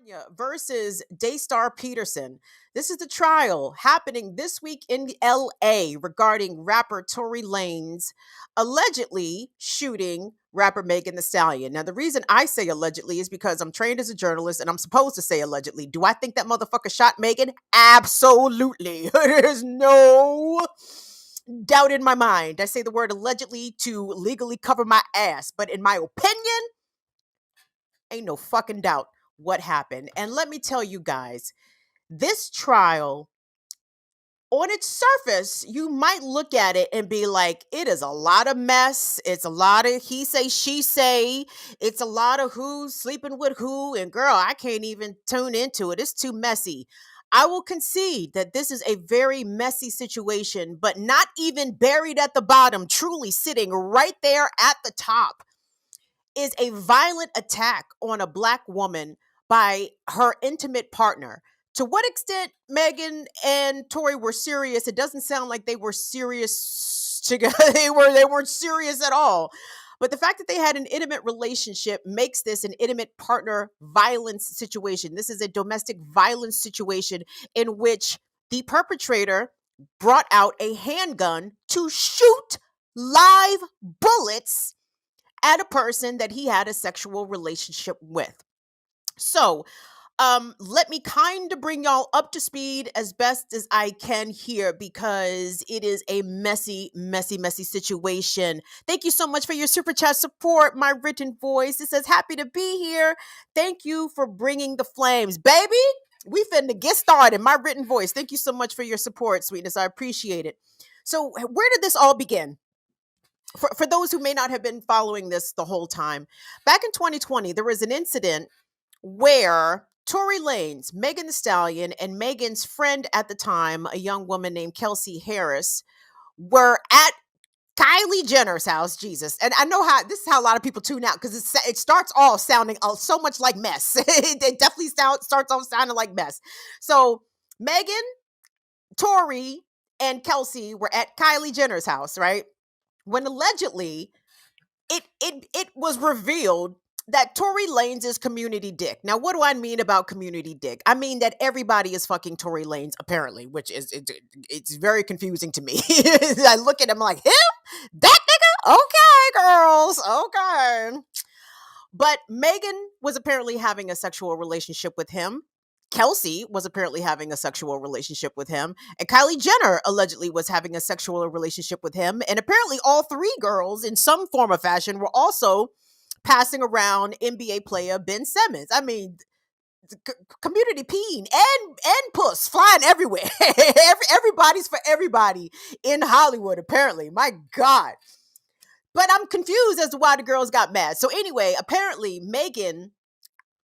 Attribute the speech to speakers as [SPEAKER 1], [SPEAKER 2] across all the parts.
[SPEAKER 1] California versus Daystar Peterson. This is the trial happening this week in LA regarding rapper Tory Lanez allegedly shooting rapper Megan Thee Stallion. Now, the reason I say allegedly is because I'm trained as a journalist and I'm supposed to say allegedly. Do I think that motherfucker shot Megan? Absolutely. There's no doubt in my mind. I say the word allegedly to legally cover my ass, but in my opinion, ain't no fucking doubt what happened. And let me tell you guys, this trial, on its surface, you might look at it and be like, it is a lot of mess. It's a lot of he say, she say. It's a lot of who's sleeping with who. And girl, I can't even tune into it. It's too messy. I will concede that this is a very messy situation, but not even buried at the bottom, truly sitting right there at the top is a violent attack on a black woman by her intimate partner. To what extent Megan and Tory were serious, it doesn't sound like they were serious together. They weren't serious at all. But the fact that they had an intimate relationship makes this an intimate partner violence situation. This is a domestic violence situation in which the perpetrator brought out a handgun to shoot live bullets at a person that he had a sexual relationship with. So, let me kind of bring y'all up to speed as best as I can here because it is a messy, messy, messy situation. Thank you so much for your super chat support, my written voice. It says, happy to be here. Thank you for bringing the flames. Baby, we finna get started. My written voice. Thank you so much for your support, sweetness. I appreciate it. So, where did this all begin? For those who may not have been following this the whole time, back in 2020, there was an incident where Tory Lanez, Megan Thee Stallion, and Megan's friend at the time, a young woman named Kelsey Harris, were at Kylie Jenner's house. Jesus. And I know how this is how a lot of people tune out because it starts off sounding so much like mess. It definitely starts off sounding like mess. So Megan, Tory, and Kelsey were at Kylie Jenner's house, right? When allegedly it was revealed that Tory Lanez is community dick. Now, what do I mean about community dick? I mean that everybody is fucking Tory Lanez, apparently, which is it's very confusing to me. I look at him like, him? That nigga? Okay, girls. Okay. But Megan was apparently having a sexual relationship with him. Kelsey was apparently having a sexual relationship with him, and Kylie Jenner allegedly was having a sexual relationship with him. And apparently, all three girls, in some form or fashion, were also passing around NBA player Ben Simmons. I mean, community peeing and puss flying everywhere. Everybody's for everybody in Hollywood, apparently. My God. But I'm confused as to why the girls got mad. So anyway, apparently Megan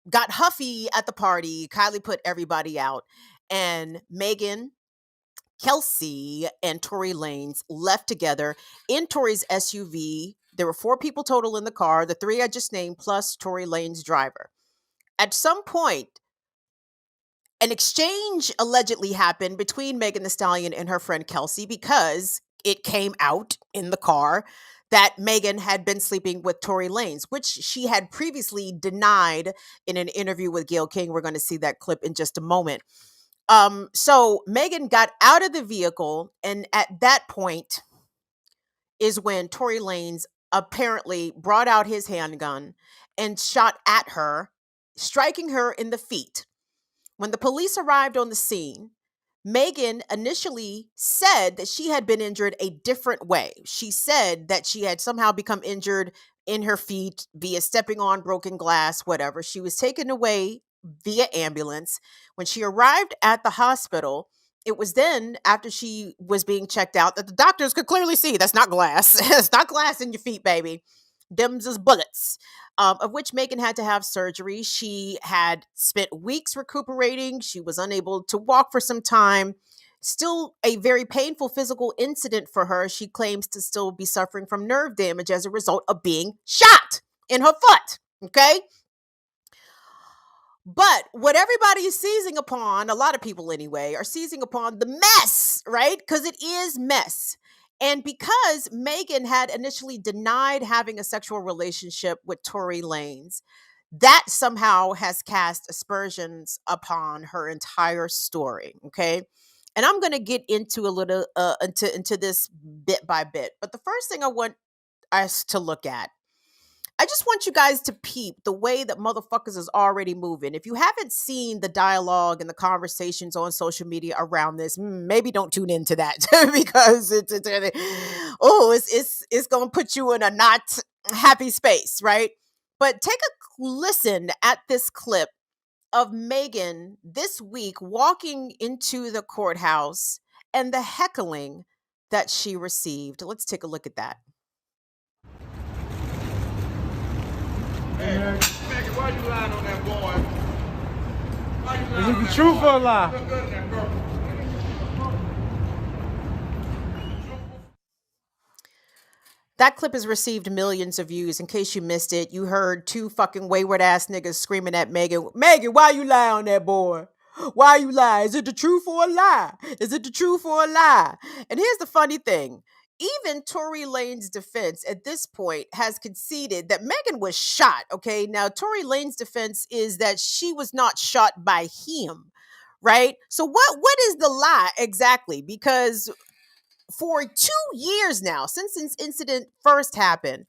[SPEAKER 1] got huffy at the party. Kylie put everybody out. And Megan, Kelsey, and Tory Lanez left together in Tory's SUV. There were 4 people total in the car, the 3 I just named, plus Tory Lanez' driver. At some point, an exchange allegedly happened between Megan Thee Stallion and her friend Kelsey because it came out in the car that Megan had been sleeping with Tory Lanez, which she had previously denied in an interview with Gayle King. We're going to see that clip in just a moment. So Megan got out of the vehicle, and at that point is when Tory Lanez apparently brought out his handgun and shot at her, striking her in the feet. When the police arrived on the scene, Megan initially said that she had been injured a different way. She said that she had somehow become injured in her feet via stepping on broken glass, whatever. She was taken away via ambulance. When she arrived at the hospital, it was then after she was being checked out that the doctors could clearly see that's not glass. It's not glass in your feet, baby. Them's is bullets. Of which Megan had to have surgery. She had spent weeks recuperating. She was unable to walk for some time. Still a very painful physical incident for her. She claims to still be suffering from nerve damage as a result of being shot in her foot. Okay? But what everybody is seizing upon, a lot of people anyway, are seizing upon the mess, right? Because it is mess. And because Megan had initially denied having a sexual relationship with Tory Lanez, that somehow has cast aspersions upon her entire story. Okay. And I'm going to get into a little into this bit by bit. But the first thing I want us to look at, I just want you guys to peep the way that motherfuckers is already moving. If you haven't seen the dialogue and the conversations on social media around this, maybe don't tune into that because it's gonna put you in a not happy space, right? But take a listen at this clip of Megan this week walking into the courthouse and the heckling that she received. Let's take a look at that.
[SPEAKER 2] Hey, Megan, why you lying on that boy? Why you lying
[SPEAKER 3] Is
[SPEAKER 2] on
[SPEAKER 3] it the
[SPEAKER 2] that
[SPEAKER 3] truth
[SPEAKER 2] boy?
[SPEAKER 3] or a lie?
[SPEAKER 2] You look good in that purple.
[SPEAKER 1] That clip has received millions of views. In case you missed it, you heard two fucking wayward ass niggas screaming at Megan, Megan, why you lie on that boy? Why you lie? Is it the truth or a lie? Is it the truth or a lie? And here's the funny thing. Even Tory Lanez's defense at this point has conceded that Megan was shot. Okay. Now, Tory Lanez's defense is that she was not shot by him. Right? So what is the lie exactly? Because for 2 years now, since this incident first happened,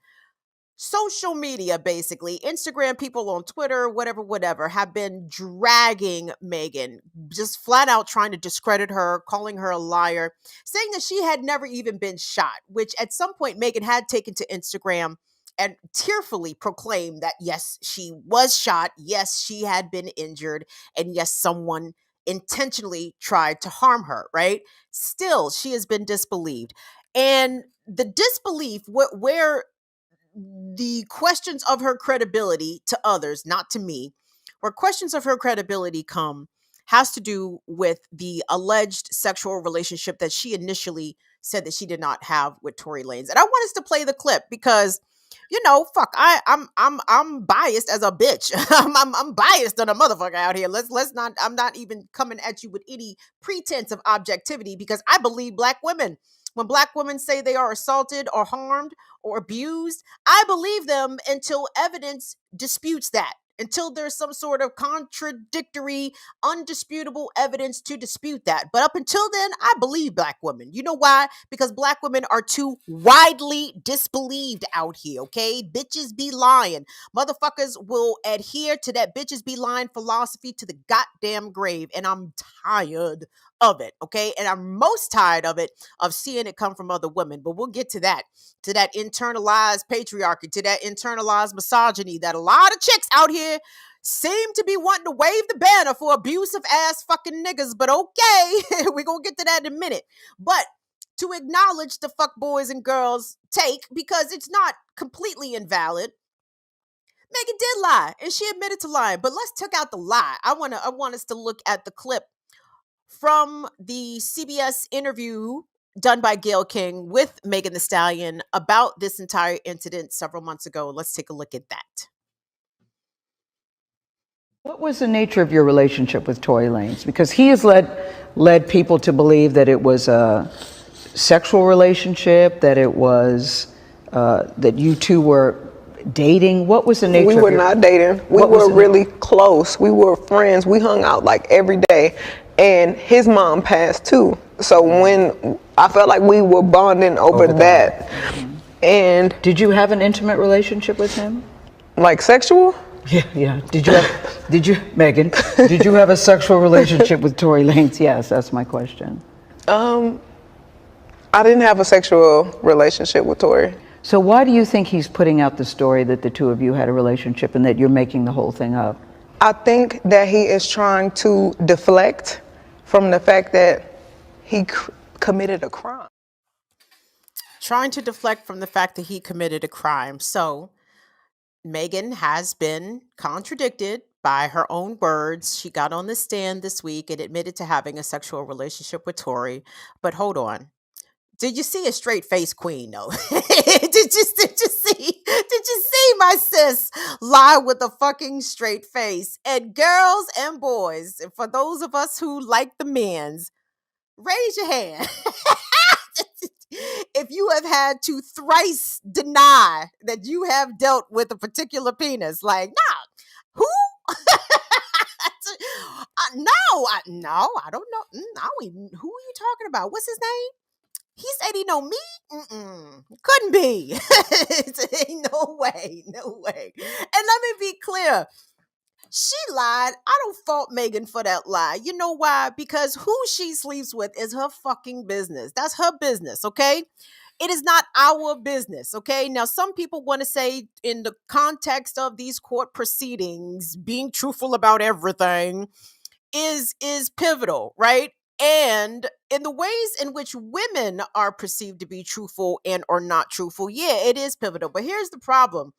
[SPEAKER 1] social media, basically Instagram, people on Twitter, whatever, have been dragging Megan, just flat out trying to discredit her, calling her a liar, saying that she had never even been shot, which at some point Megan had taken to Instagram and tearfully proclaimed that yes, she was shot, yes, she had been injured, and yes, someone intentionally tried to harm her, right? Still, she has been disbelieved. And the disbelief, where the questions of her credibility to others, not to me, where questions of her credibility come, has to do with the alleged sexual relationship that she initially said that she did not have with Tory Lanez. And I want us to play the clip because, you know, fuck, I'm biased as a bitch. I'm biased on a motherfucker out here. Let's not. I'm not even coming at you with any pretense of objectivity because I believe black women. When black women say they are assaulted or harmed or abused, I believe them until evidence disputes that. Until there's some sort of contradictory, undisputable evidence to dispute that. But up until then, I believe black women. You know why? Because black women are too widely disbelieved out here, okay? Bitches be lying. Motherfuckers will adhere to that bitches be lying philosophy to the goddamn grave. And I'm tired of it, okay? And I'm most tired of it, of seeing it come from other women. But we'll get to that internalized patriarchy, to that internalized misogyny that a lot of chicks out here seem to be wanting to wave the banner for abusive ass fucking niggas. But okay, we're gonna get to that in a minute. But to acknowledge the fuck boys and girls take, because it's not completely invalid. Megan did lie, and she admitted to lying. But let's take out the lie. I want us to look at the clip from the CBS interview done by Gayle King with Megan Thee Stallion about this entire incident several months ago. Let's take a look at that.
[SPEAKER 4] What was the nature of your relationship with Tory Lanez? Because he has led people to believe that it was a sexual relationship, that it was that you two were dating. What was the nature?
[SPEAKER 5] We were not dating. We were really close. We were friends. We hung out like every day. And his mom passed too. So when I felt like we were bonding over that. And
[SPEAKER 4] did you have an intimate relationship with him?
[SPEAKER 5] Like sexual?
[SPEAKER 4] Yeah. Did you, Megan, did you have a sexual relationship with Tory Lanez? Yes, that's my question.
[SPEAKER 5] I didn't have a sexual relationship with Tory.
[SPEAKER 4] So why do you think he's putting out the story that the two of you had a relationship and that you're making the whole thing up?
[SPEAKER 5] I think that he is trying to deflect from the fact that he committed a crime.
[SPEAKER 1] Trying to deflect from the fact that he committed a crime. So Megan has been contradicted by her own words. She got on the stand this week and admitted to having a sexual relationship with Tory. But hold on. Did you see a straight face queen though? did you see my sis lie with a fucking straight face? And girls and boys, for those of us who like the men's, raise your hand. If you have had to thrice deny that you have dealt with a particular penis, like, nah, Who? No, I don't know. I don't even, who are you talking about? What's his name? He said he know me? Couldn't be. Ain't no way, no way. And let me be clear. She lied. I don't fault Megan for that lie. You know why? Because who she sleeps with is her fucking business. That's her business, okay? It is not our business, okay? Now, some people want to say, in the context of these court proceedings, being truthful about everything is pivotal, right? And in the ways in which women are perceived to be truthful and or not truthful, yeah, it is pivotal. But here's the problem.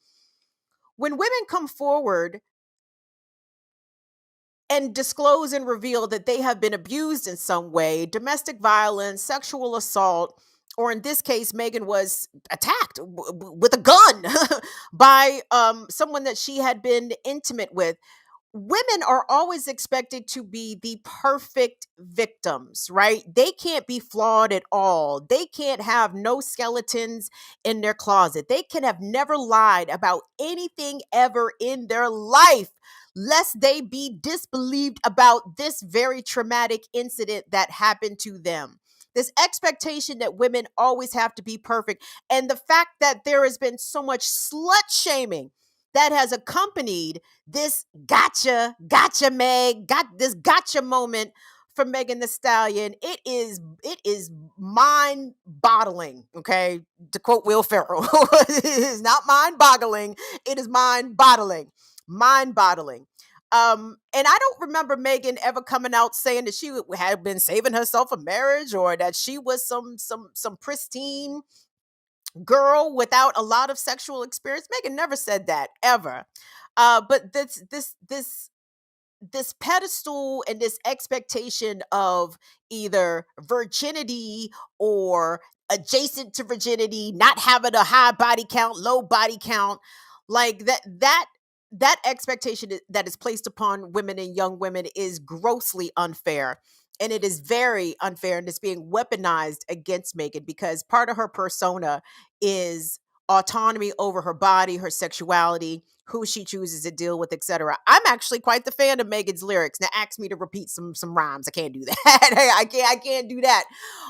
[SPEAKER 1] When women come forward and disclose and reveal that they have been abused in some way, domestic violence, sexual assault, or in this case, Megan was attacked with a gun by someone that she had been intimate with. Women are always expected to be the perfect victims, right? They can't be flawed at all. They can't have no skeletons in their closet. They can have never lied about anything ever in their life, lest they be disbelieved about this very traumatic incident that happened to them. This expectation that women always have to be perfect, and the fact that there has been so much slut shaming that has accompanied this gotcha Meg, got this gotcha moment for Megan Thee Stallion. It is mind boggling. Okay, to quote Will Ferrell, it is not mind boggling. It is mind boggling. Mind boggling. And I don't remember Megan ever coming out saying that she had been saving herself a marriage or that she was some pristine girl without a lot of sexual experience. Megan never said that ever. But this pedestal and this expectation of either virginity or adjacent to virginity, not having a high body count, low body count, like that expectation that is placed upon women and young women is grossly unfair. And it is very unfair, and it's being weaponized against Megan because part of her persona is autonomy over her body, her sexuality, who she chooses to deal with, etc. I'm actually quite the fan of Megan's lyrics. Now, ask me to repeat some rhymes. I can't do that. I can't do that.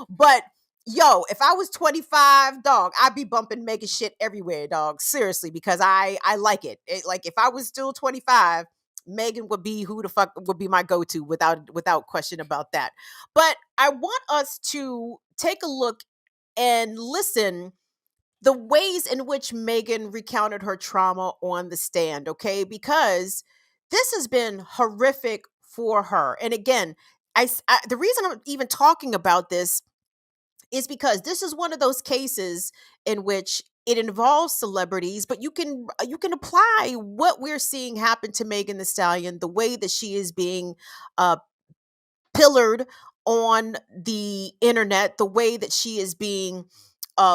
[SPEAKER 1] But yo, if I was 25, dog, I'd be bumping Megan shit everywhere, dog. Seriously, because I like it. Like if I was still 25, Megan would be who the fuck would be my go-to without question about that. But I want us to take a look and listen the ways in which Megan recounted her trauma on the stand, okay? Because this has been horrific for her. And again, the reason I'm even talking about this is because this is one of those cases in which it involves celebrities, but you can apply what we're seeing happen to Megan Thee Stallion, the way that she is being uh, pillared on the internet, the way that she is being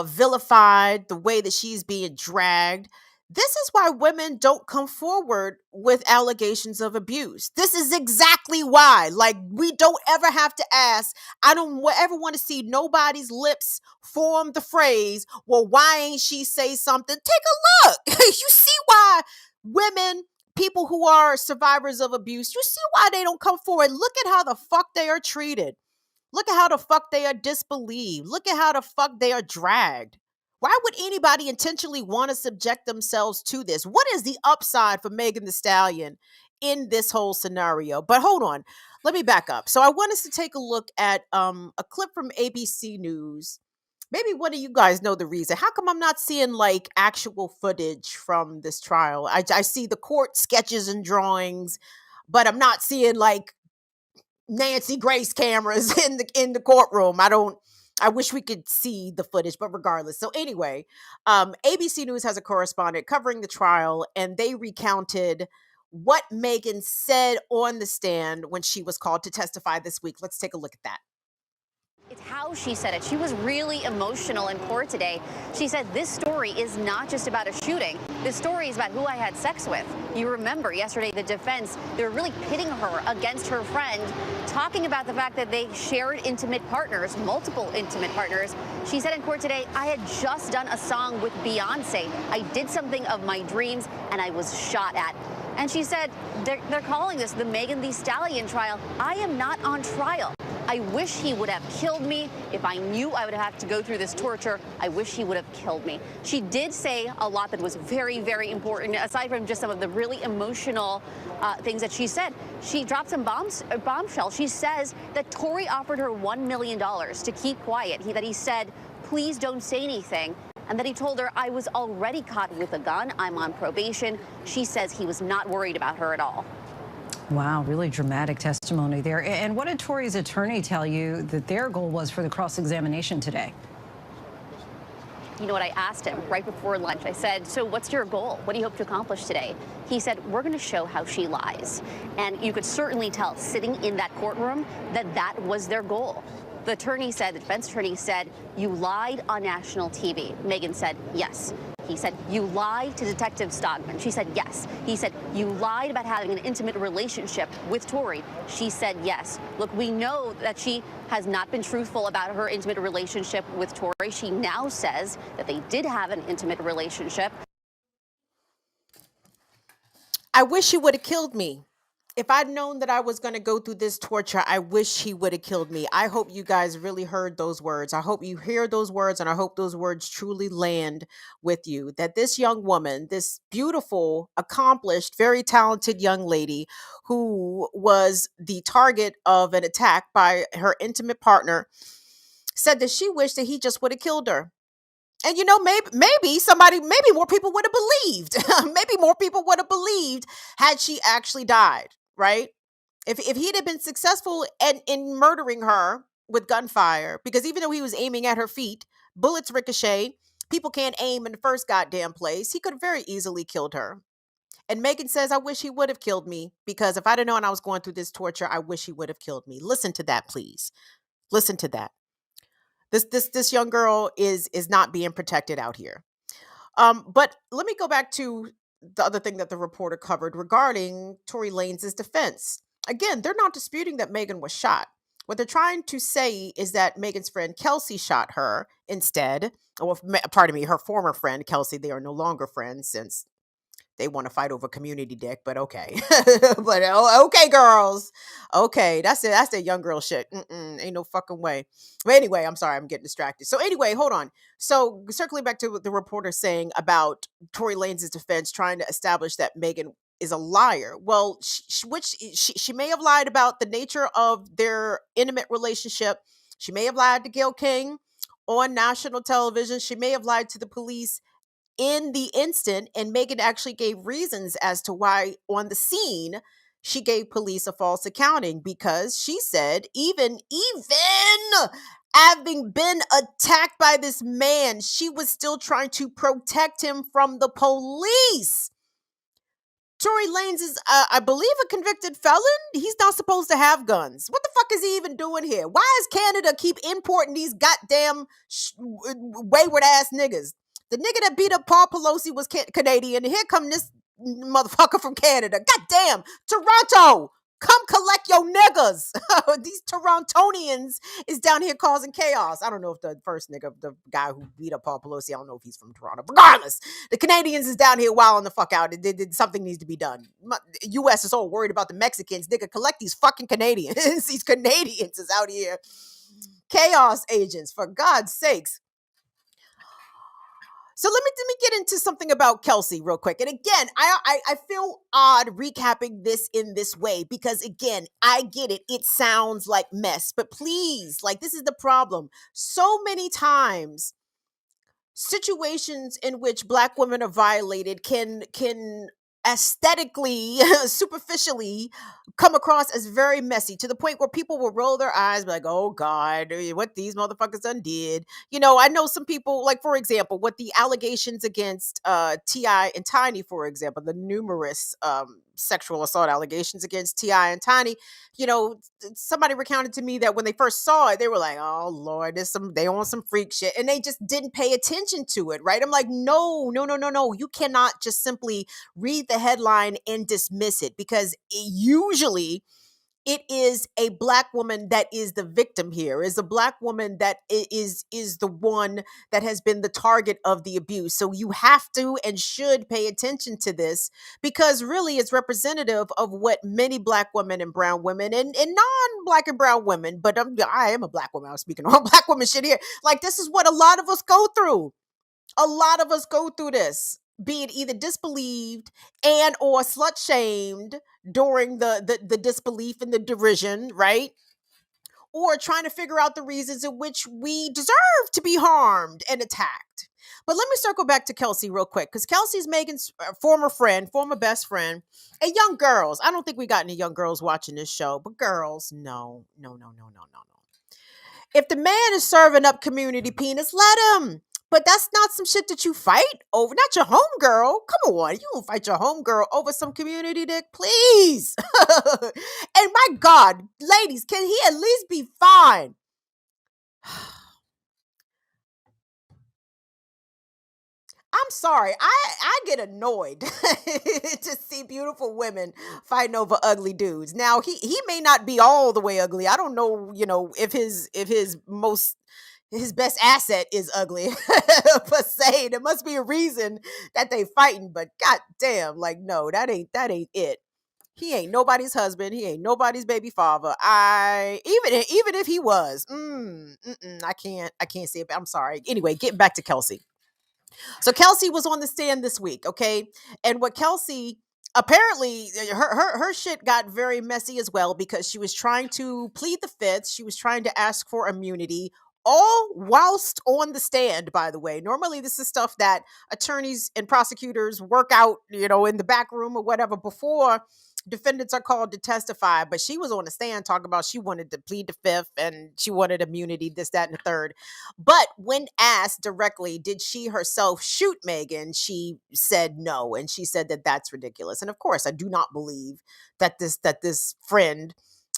[SPEAKER 1] vilified, the way that she's being dragged. This is why women don't come forward with allegations of abuse. This is exactly why. Like, we don't ever have to ask. I don't ever want to see nobody's lips form the phrase, well, why ain't she say something? Take a look. You see why women, people who are survivors of abuse, you see why they don't come forward. Look at how the fuck they are treated. Look at how the fuck they are disbelieved. Look at how the fuck they are dragged. Why would anybody intentionally want to subject themselves to this? What is the upside for Megan Thee Stallion in this whole scenario? But hold on, let me back up. So I want us to take a look at a clip from ABC News. Maybe one of you guys know the reason. How come I'm not seeing like actual footage from this trial? I see the court sketches and drawings, but I'm not seeing like Nancy Grace cameras in the courtroom. I wish we could see the footage, but regardless. So anyway, ABC News has a correspondent covering the trial, and they recounted what Megan said on the stand when she was called to testify this week. Let's take a look at that.
[SPEAKER 3] It's how she said it. She was really emotional in court today. She said, this story is not just about a shooting. This story is about who I had sex with. You remember yesterday, the defense, they were really pitting her against her friend, talking about the fact that they shared intimate partners, multiple intimate partners. She said in court today, I had just done a song with Beyonce. I did something of my dreams and I was shot at. And she said, they're calling this the Megan Thee Stallion trial. I am not on trial. I wish he would have killed me. If I knew I would have to go through this torture, I wish he would have killed me. She did say a lot that was very, very important, aside from just some of the really emotional things that she said. She dropped some bombshells. She says that Tory offered her $1 million to keep quiet, that he said, please don't say anything. And that he told her, I was already caught with a gun. I'm on probation. She says he was not worried about her at all.
[SPEAKER 6] Wow, really dramatic testimony there. And what did Tory's attorney tell you that their goal was for the cross-examination today?
[SPEAKER 3] You know what, I asked him right before lunch. I said, so what's your goal? What do you hope to accomplish today? He said, we're going to show how she lies. And you could certainly tell sitting in that courtroom that that was their goal. The attorney said, the defense attorney said, you lied on national TV. Megan said, yes. He said, you lied to Detective Stogman. She said, yes. He said, you lied about having an intimate relationship with Tory. She said, yes. Look, we know that she has not been truthful about her intimate relationship with Tory. She now says that they did have an intimate relationship.
[SPEAKER 1] I wish he would have killed me. If I'd known that I was going to go through this torture, I wish he would have killed me. I hope you guys really heard those words. I hope you hear those words, and I hope those words truly land with you. That this young woman, this beautiful, accomplished, very talented young lady who was the target of an attack by her intimate partner, said that she wished that he just would have killed her. And maybe more people would have believed. Maybe more people would have believed had she actually died, right? If he'd have been successful in murdering her with gunfire, because even though he was aiming at her feet, bullets ricochet, people can't aim in the first goddamn place, he could have very easily killed her. And Megan says, I wish he would have killed me, because if I'd have known I was going through this torture, I wish he would have killed me. Listen to that, please. Listen to that. This young girl is not being protected out here. But let me go back to the other thing that the reporter covered regarding Tory Lanez' defense. Again, they're not disputing that Megan was shot. What they're trying to say is that Megan's friend Kelsey shot her instead. Or, pardon me, her former friend Kelsey. They are no longer friends since they want to fight over community dick, but okay. But okay, girls. Okay, that's it. That's that young girl shit. Ain't no fucking way. But anyway, I'm sorry, I'm getting distracted. So anyway, hold on. So circling back to what the reporter saying about Tory Lanez' defense trying to establish that Megan is a liar. Well, she may have lied about the nature of their intimate relationship. She may have lied to Gayle King on national television. She may have lied to the police in the instant, and Megan actually gave reasons as to why on the scene she gave police a false accounting, because she said even having been attacked by this man, she was still trying to protect him from the police. Tory Lanez is, I believe, a convicted felon. He's not supposed to have guns. What the fuck is he even doing here? Why does Canada keep importing these goddamn wayward ass niggas? The nigga that beat up Paul Pelosi was Canadian. And here come this motherfucker from Canada. Goddamn, Toronto, come collect your niggas. These Torontonians is down here causing chaos. I don't know if the first nigga, the guy who beat up Paul Pelosi, I don't know if he's from Toronto. Regardless, the Canadians is down here wilding the fuck out. Something needs to be done. U.S. is all worried about the Mexicans. Nigga, collect these fucking Canadians. These Canadians is out here. Chaos agents, for God's sakes. So let me get into something about Kelsey real quick. And again, I feel odd recapping this in this way because, again, I get it. It sounds like mess. But please, this is the problem. So many times, situations in which Black women are violated can aesthetically, superficially come across as very messy, to the point where people will roll their eyes, be like, oh God, what these motherfuckers done did. I know some people, for example, what the allegations against T.I. and Tiny, for example, the numerous sexual assault allegations against T.I. and Tiny, somebody recounted to me that when they first saw it, they were like, oh Lord, they on some freak shit. And they just didn't pay attention to it, right? I'm like, no. You cannot just simply read the headline and dismiss it, because usually it is a black woman that is the victim here, is a black woman that is the one that has been the target of the abuse. So you have to and should pay attention to this, because really it's representative of what many black women and brown women and non-black and brown women, but I am a black woman, I'm speaking on black women shit here, like this is what a lot of us go through. A lot of us go through this, being either disbelieved and or slut shamed during the disbelief and the derision, right? Or trying to figure out the reasons in which we deserve to be harmed and attacked. But let me circle back to Kelsey real quick, because Kelsey's Megan's former friend, former best friend, and young girls. I don't think we got any young girls watching this show, but girls, no. If the man is serving up community penis, let him. But that's not some shit that you fight over. Not your homegirl. Come on. You don't fight your homegirl over some community dick, please. And my God, ladies, can he at least be fine? I'm sorry. I get annoyed to see beautiful women fighting over ugly dudes. Now he may not be all the way ugly. I don't know, if his best asset is ugly per se. There must be a reason that they fighting, but god damn, like no, that ain't it. He ain't nobody's husband. He ain't nobody's baby father. Even if he was, I can't say it. I'm sorry. Anyway, getting back to Kelsey. So Kelsey was on the stand this week, okay? And what Kelsey apparently her shit got very messy as well, because she was trying to plead the fifth. She was trying to ask for immunity, all whilst on the stand, by the way. Normally this is stuff that attorneys and prosecutors work out, in the back room or whatever before defendants are called to testify. But she was on the stand talking about she wanted to plead the fifth and she wanted immunity, this, that, and the third. But when asked directly, did she herself shoot Megan, she said no. And she said that that's ridiculous. And of course, I do not believe that this friend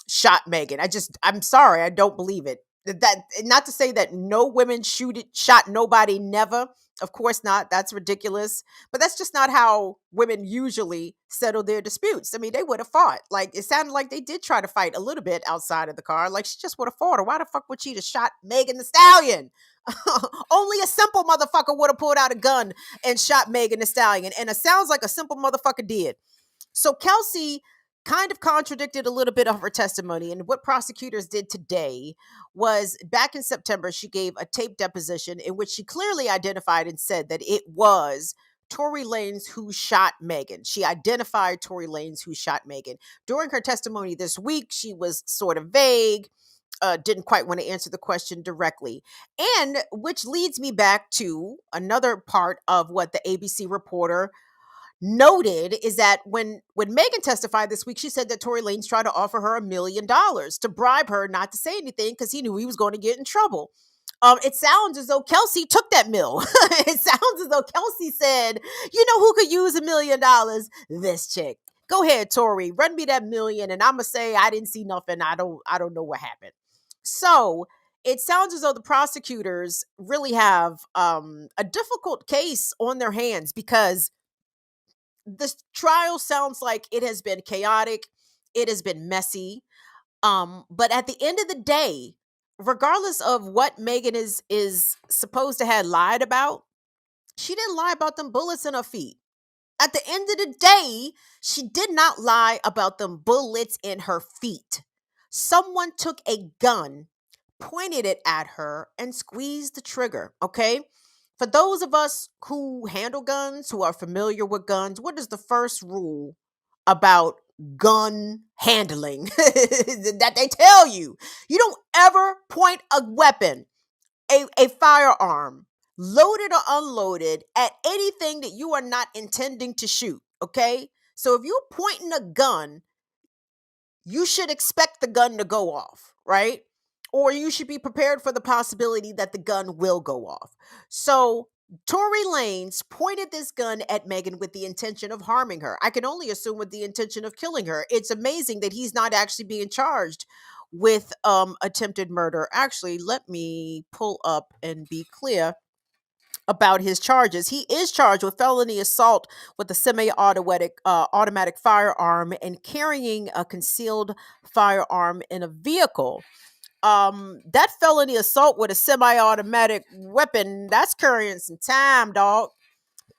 [SPEAKER 1] shot Megan. I'm sorry, I don't believe it. That, not to say that no women shot nobody, never. Of course not. That's ridiculous. But that's just not how women usually settle their disputes. I mean, they would have fought. Like, it sounded like they did try to fight a little bit outside of the car. Like, she just would have fought her. Why the fuck would she have shot Megan Thee Stallion? Only a simple motherfucker would have pulled out a gun and shot Megan Thee Stallion. And it sounds like a simple motherfucker did. So Kelsey kind of contradicted a little bit of her testimony. And what prosecutors did today was, back in September, she gave a tape deposition in which she clearly identified and said that it was Tory Lanez who shot Megan. She identified Tory Lanez who shot Megan. During her testimony this week, she was sort of vague, didn't quite want to answer the question directly. And which leads me back to another part of what the ABC reporter noted, is that when Megan testified this week, she said that Tory Lanez tried to offer her $1 million to bribe her not to say anything because he knew he was going to get in trouble. It sounds as though Kelsey took that mill. It sounds as though Kelsey said, you know who could use $1 million? This chick. Go ahead, Tory, run me that $1 million, and I'ma say I didn't see nothing. I don't know what happened. So it sounds as though the prosecutors really have a difficult case on their hands, because this trial sounds like it has been chaotic. It has been messy. But at the end of the day, regardless of what Megan is supposed to have lied about, she didn't lie about them bullets in her feet. At the end of the day, she did not lie about them bullets in her feet. Someone took a gun, pointed it at her, and squeezed the trigger, okay? For those of us who handle guns, who are familiar with guns, what is the first rule about gun handling that they tell you? You don't ever point a weapon, a firearm, loaded or unloaded, at anything that you are not intending to shoot, okay? So if you're pointing a gun, you should expect the gun to go off, right? Or you should be prepared for the possibility that the gun will go off. So Tory Lanez pointed this gun at Megan with the intention of harming her. I can only assume with the intention of killing her. It's amazing that he's not actually being charged with attempted murder. Actually, let me pull up and be clear about his charges. He is charged with felony assault with a automatic firearm and carrying a concealed firearm in a vehicle. That felony assault with a semi-automatic weapon, that's carrying some time, dog.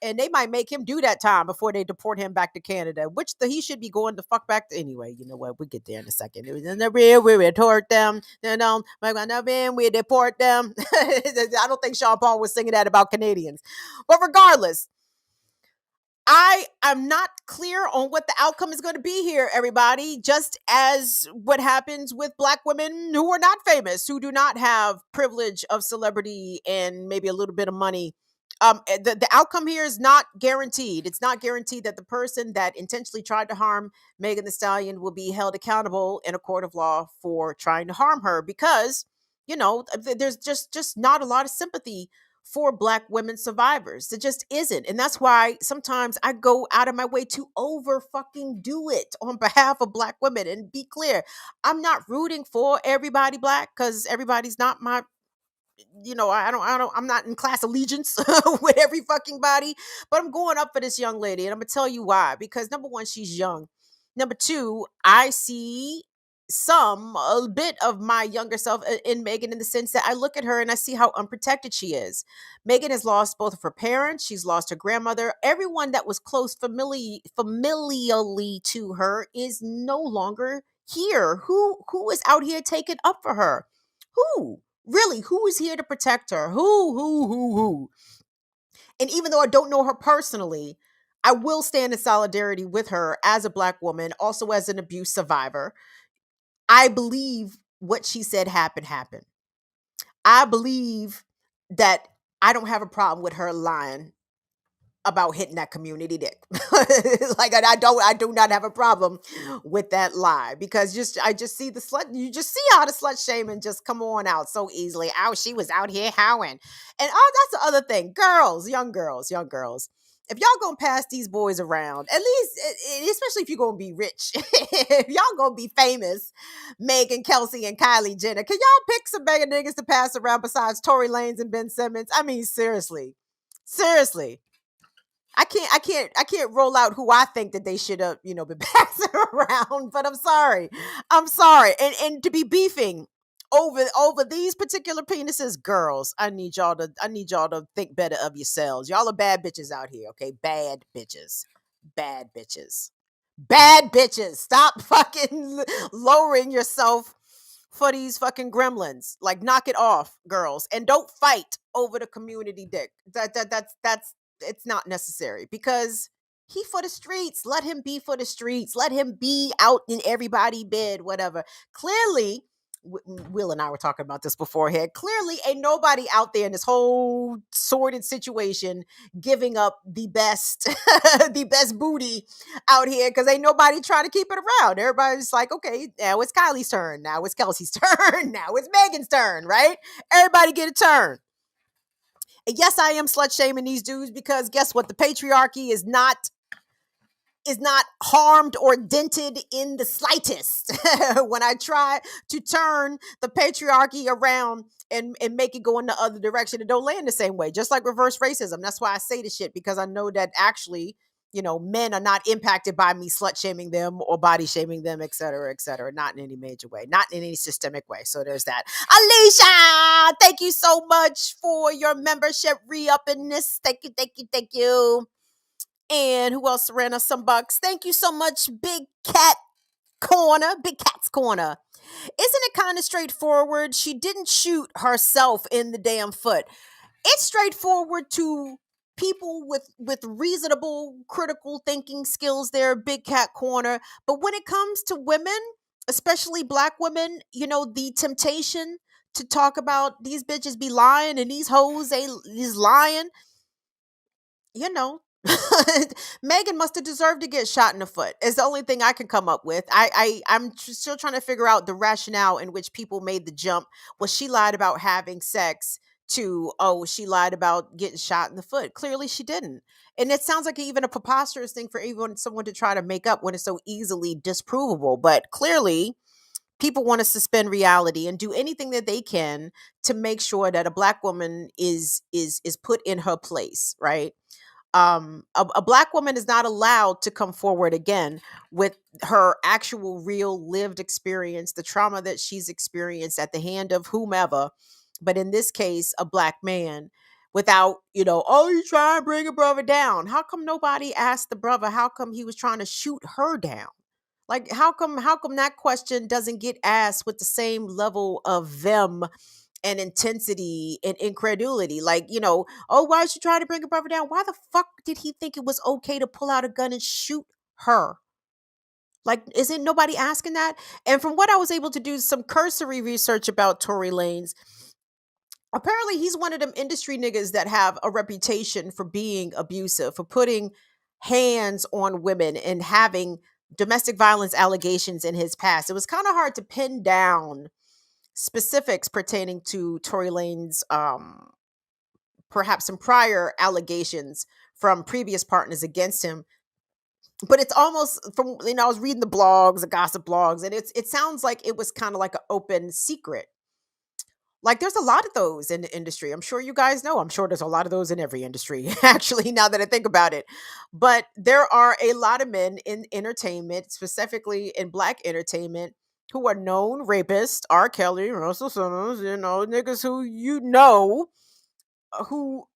[SPEAKER 1] And they might make him do that time before they deport him back to Canada, which he should be going the fuck back to anyway. You know what? We'll get there in a second. It was in the rear, we deport them. We deport them. I don't think Sean Paul was singing that about Canadians. But regardless, I am not clear on what the outcome is going to be here, everybody. Just as what happens with Black women who are not famous, who do not have privilege of celebrity and maybe a little bit of money. The outcome here is not guaranteed. It's not guaranteed that the person that intentionally tried to harm Megan Thee Stallion will be held accountable in a court of law for trying to harm her, because, there's just not a lot of sympathy for Black women survivors. It just isn't. And that's why sometimes I go out of my way to over fucking do it on behalf of Black women. And be clear, I'm not rooting for everybody Black, because everybody's not my, I'm not in class allegiance with every fucking body, but I'm going up for this young lady. And I'm going to tell you why. Because number one, she's young. Number two, I see a bit of my younger self in Megan, in the sense that I look at her and I see how unprotected she is. Megan has lost both of her parents. She's lost her grandmother. Everyone that was close familially to her is no longer here. Who is out here taking up for her? Who? Really, who is here to protect her? Who? And even though I don't know her personally, I will stand in solidarity with her as a Black woman, also as an abuse survivor. I believe what she said happened. I believe that I don't have a problem with her lying about hitting that community dick. Like, I do not have a problem with that lie, because I just see the slut. You just see how the slut shaming just come on out so easily. Oh, she was out here howling. And that's the other thing. Young girls. If y'all gonna pass these boys around, at least, especially if you're gonna be rich, if y'all gonna be famous, Megan, Kelsey, and Kylie Jenner, can y'all pick some bigger niggas to pass around besides Tory Lanez and Ben Simmons? I mean, seriously. I can't roll out who I think that they should have, been passing around, but I'm sorry. And to be beefing over these particular penises, girls, I need y'all to think better of yourselves. Y'all are bad bitches out here, okay? Bad bitches. Stop fucking lowering yourself for these fucking gremlins. Like, knock it off, girls. And don't fight over the community dick. That's it's not necessary, because he for the streets. Let him be for the streets. Let him be out in everybody bed, whatever. Clearly, Will and I were talking about this beforehand. Clearly, ain't nobody out there in this whole sordid situation giving up the best, the best booty out here, because ain't nobody trying to keep it around. Everybody's like, okay, now it's Kylie's turn. Now it's Kelsey's turn. Now it's Megan's turn, right? Everybody get a turn. And yes, I am slut shaming these dudes, because guess what? The patriarchy is not harmed or dented in the slightest when I try to turn the patriarchy around and make it go in the other direction. It don't land the same way, just like reverse racism. That's why I say this shit, because I know that actually, men are not impacted by me slut shaming them or body shaming them, et cetera, not in any major way, not in any systemic way. So there's that. Alicia, thank you so much for your membership re-uppiness. Thank you. And who else ran us some bucks? Thank you so much, Big Cat's Corner. Isn't it kind of straightforward? She didn't shoot herself in the damn foot. It's straightforward to people with reasonable critical thinking skills there, Big Cat Corner. But when it comes to women, especially Black women, the temptation to talk about these bitches be lying and these hoes is lying, Megan must have deserved to get shot in the foot. It's the only thing I can come up with. I'm still trying to figure out the rationale in which people made the jump. Was she lied about having sex to, she lied about getting shot in the foot? Clearly she didn't. And it sounds like even a preposterous thing for someone to try to make up when it's so easily disprovable. But clearly people want to suspend reality and do anything that they can to make sure that a black woman is put in her place, right? A black woman is not allowed to come forward again with her actual real lived experience, the trauma that she's experienced at the hand of whomever, but in this case a black man, without, oh, you try and bring a brother down. How come nobody asked the brother how come he was trying to shoot her down? Like, how come that question doesn't get asked with the same level of vim and intensity and incredulity? Like, oh, why is she trying to bring her brother down? Why the fuck did he think it was okay to pull out a gun and shoot her? Like, isn't nobody asking that? And from what I was able to do some cursory research about Tory Lanez, apparently he's one of them industry niggas that have a reputation for being abusive, for putting hands on women and having domestic violence allegations in his past. It was kind of hard to pin down specifics pertaining to Tory Lanez, perhaps some prior allegations from previous partners against him. But it's almost from, I was reading the blogs, the gossip blogs, and it sounds like it was kind of like an open secret. Like, there's a lot of those in the industry. I'm sure you guys know. I'm sure there's a lot of those in every industry, actually, now that I think about it. But there are a lot of men in entertainment, specifically in black entertainment, who are known rapists, R. Kelly, Russell Simmons, niggas who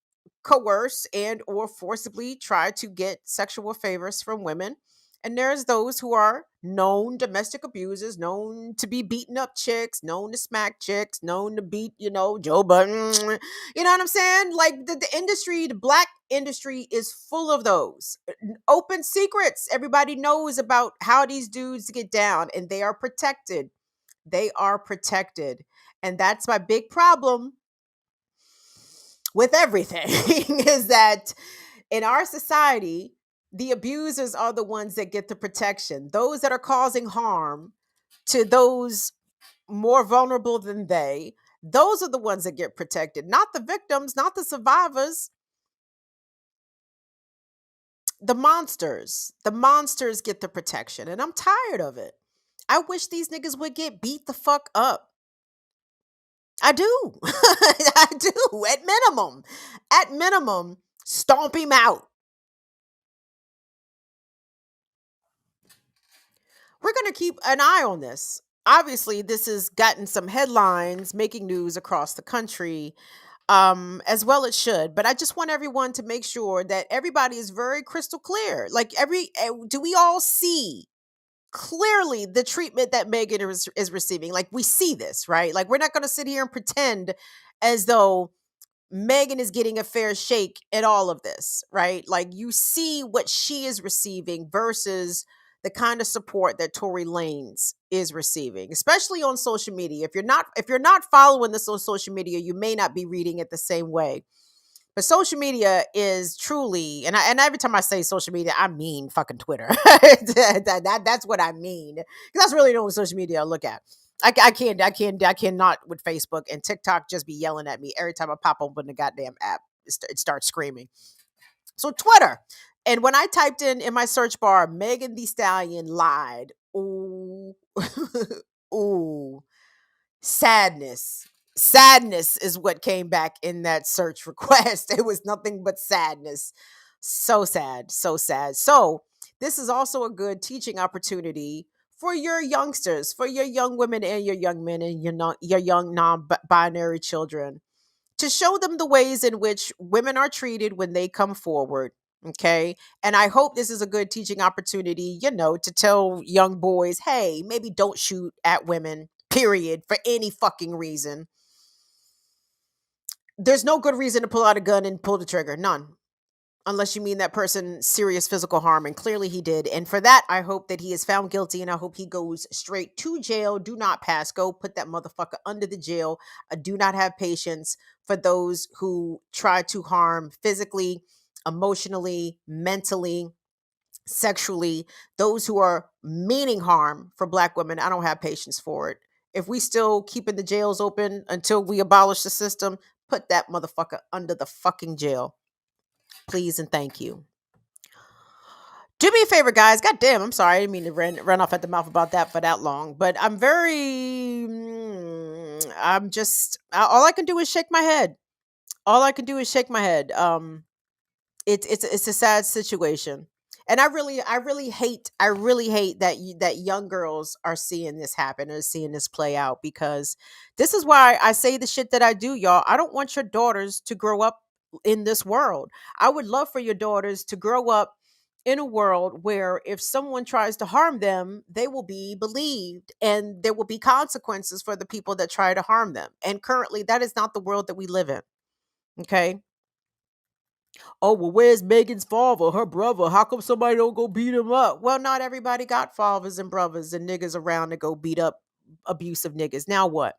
[SPEAKER 1] coerce and or forcibly try to get sexual favors from women. And there's those who are known domestic abusers, known to be beating up chicks, known to smack chicks, known to beat, Joe Button. You know what I'm saying? Like, the industry, the black industry is full of those open secrets. Everybody knows about how these dudes get down, and they are protected. They are protected. And that's my big problem with everything is that in our society, the abusers are the ones that get the protection. Those that are causing harm to those more vulnerable than those are the ones that get protected, not the victims, not the survivors. The monsters get the protection, and I'm tired of it. I wish these niggas would get beat the fuck up. I do. I do. At minimum, stomp him out. We're going to keep an eye on this. Obviously, this has gotten some headlines, making news across the country, as well it should. But I just want everyone to make sure that everybody is very crystal clear. Like, do we all see clearly the treatment that Megan is receiving? Like, we see this, right? Like, we're not going to sit here and pretend as though Megan is getting a fair shake at all of this, right? Like, you see what she is receiving versus the kind of support that Tory Lanez is receiving, especially on social media. If you're not following this on social media, you may not be reading it the same way. But social media is truly, and every time I say social media, I mean fucking Twitter. That's what I mean. Because that's really the only social media I look at. I cannot with Facebook, and TikTok just be yelling at me every time I pop open the goddamn app. It starts screaming. So Twitter. And when I typed in my search bar, Megan Thee Stallion lied. Ooh. Ooh. Sadness. Sadness is what came back in that search request. It was nothing but sadness. So sad. So sad. So this is also a good teaching opportunity for your youngsters, for your young women and your young men and your young non-binary children, to show them the ways in which women are treated when they come forward. Okay. And I hope this is a good teaching opportunity, to tell young boys, hey, maybe don't shoot at women, period, for any fucking reason. There's no good reason to pull out a gun and pull the trigger. None. Unless you mean that person serious physical harm. And clearly he did. And for that, I hope that he is found guilty, and I hope he goes straight to jail. Do not pass go. Put that motherfucker under the jail. I do not have patience for those who try to harm physically, emotionally, mentally, sexually. Those who are meaning harm for Black women, I don't have patience for it. If we still keeping the jails open until we abolish the system, put that motherfucker under the fucking jail. Please and thank you. Do me a favor, guys. God damn, I'm sorry. I didn't mean to run off at the mouth about that for that long. But I'm just, all I can do is shake my head. All I can do is shake my head. It's a sad situation. And I really hate that that young girls are seeing this happen or seeing this play out, because this is why I say the shit that I do, y'all. I don't want your daughters to grow up in this world. I would love for your daughters to grow up in a world where if someone tries to harm them, they will be believed and there will be consequences for the people that try to harm them. And currently, that is not the world that we live in. Okay. Oh, well, where's Megan's father, her brother? How come somebody don't go beat him up? Well, not everybody got fathers and brothers and niggas around to go beat up abusive niggas. Now what?